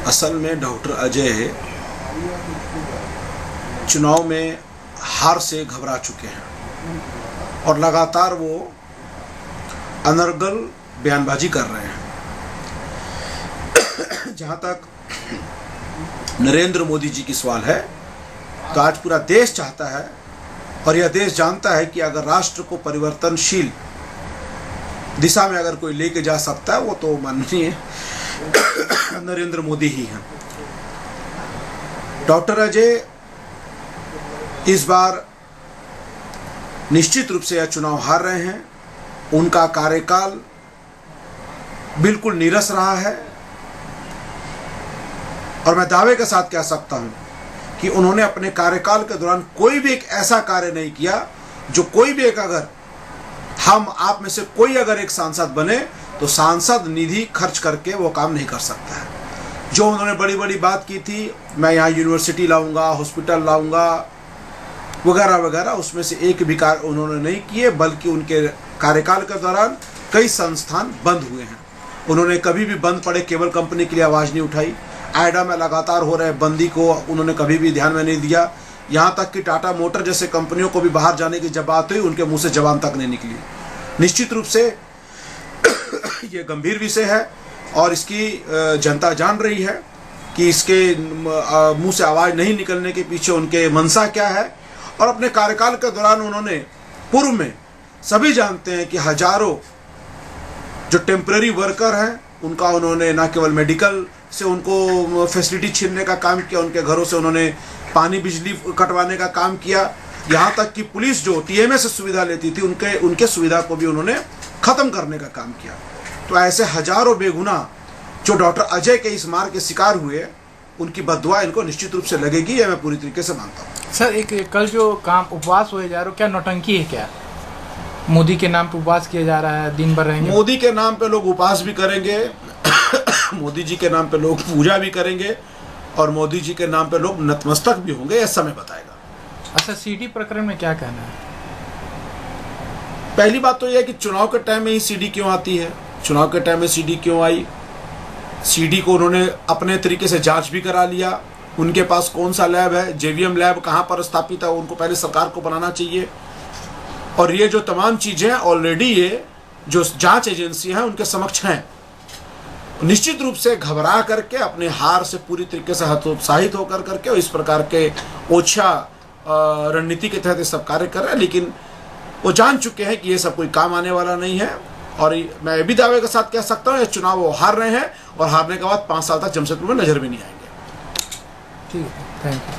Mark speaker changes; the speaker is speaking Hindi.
Speaker 1: असल में डॉक्टर अजय चुनाव में हार से घबरा चुके हैं और लगातार वो अनर्गल बयानबाजी कर रहे हैं। जहाँ तक नरेंद्र मोदी जी की सवाल है तो आज पूरा देश चाहता है और यह देश जानता है कि अगर राष्ट्र को परिवर्तनशील दिशा में अगर कोई लेके जा सकता है वो तो माननीय नरेंद्र मोदी ही हैं। डॉक्टर अजय इस बार निश्चित रूप से यह चुनाव हार रहे हैं। उनका कार्यकाल बिल्कुल नीरस रहा है और मैं दावे के साथ कह सकता हूं कि उन्होंने अपने कार्यकाल के दौरान कोई भी एक ऐसा कार्य नहीं किया जो कोई भी एक अगर हम आप में से कोई अगर एक सांसद बने तो सांसद निधि खर्च करके वो काम नहीं कर सकता है। जो उन्होंने बड़ी बड़ी बात की थी, मैं यहाँ यूनिवर्सिटी लाऊंगा, हॉस्पिटल लाऊंगा वगैरह वगैरह, उसमें से एक भी कार्य उन्होंने नहीं किए, बल्कि उनके कार्यकाल के दौरान कई संस्थान बंद हुए हैं। उन्होंने कभी भी बंद पड़े केबल कंपनी के लिए आवाज़ नहीं उठाई। आइडा में लगातार हो रहे बंदी को उन्होंने कभी भी ध्यान में नहीं दिया। यहाँ तक कि टाटा मोटर जैसे कंपनियों को भी बाहर जाने की जब बात हुई उनके मुंह से जबान तक नहीं निकली। निश्चित रूप से ये गंभीर विषय है और इसकी जनता जान रही है कि इसके मुंह से आवाज़ नहीं निकलने के पीछे उनके मंशा क्या है। और अपने कार्यकाल के दौरान उन्होंने पूर्व में सभी जानते हैं कि हजारों जो टेम्पररी वर्कर हैं उनका उन्होंने न केवल मेडिकल से उनको फैसिलिटी छीनने का काम किया, उनके घरों से उन्होंने पानी बिजली कटवाने का काम किया। यहाँ तक कि पुलिस जो टीएमए से सुविधा लेती थी उनके सुविधा को भी उन्होंने ख़त्म करने का काम किया। तो ऐसे हजारों बेगुनाह जो डॉक्टर अजय के इस मार के शिकार हुए उनकी बददुआ इनको निश्चित रूप से लगेगी, यह मैं पूरी तरीके से मानता हूँ।
Speaker 2: सर, एक कल जो काम उपवास हुए जा रहे हो, क्या नौटंकी है? क्या मोदी के नाम पे उपवास किया जा रहा है? दिन भर रहेंगे?
Speaker 1: मोदी के नाम पे लोग उपवास भी करेंगे मोदी जी के नाम पे लोग पूजा भी करेंगे और मोदी जी के नाम पे लोग नतमस्तक भी होंगे, यह समय बताएगा।
Speaker 2: अच्छा, सीडी प्रकरण में क्या कहना है?
Speaker 1: पहली बात तो यह है कि चुनाव के टाइम में ही सीडी क्यों आती है, चुनाव के टाइम में सीडी क्यों आई? सीडी को उन्होंने अपने तरीके से जांच भी करा लिया। उनके पास कौन सा लैब है, जेवीएम लैब कहाँ पर स्थापित है, उनको पहले सरकार को बनाना चाहिए। और ये जो तमाम चीज़ें ऑलरेडी ये जो जांच एजेंसी हैं उनके समक्ष हैं। निश्चित रूप से घबरा करके अपने हार से पूरी तरीके से हतोत्साहित होकर करके इस प्रकार के ओछा रणनीति के तहत ये सब कार्य कर रहे हैं, लेकिन वो जान चुके हैं कि ये सब कोई काम आने वाला नहीं है। और मैं ये भी दावे के साथ कह सकता हूँ ये चुनाव वो हार रहे हैं और हारने के बाद 5 साल तक जमशेदपुर में नजर भी नहीं आएंगे।
Speaker 2: ठीक है, थैंक यू।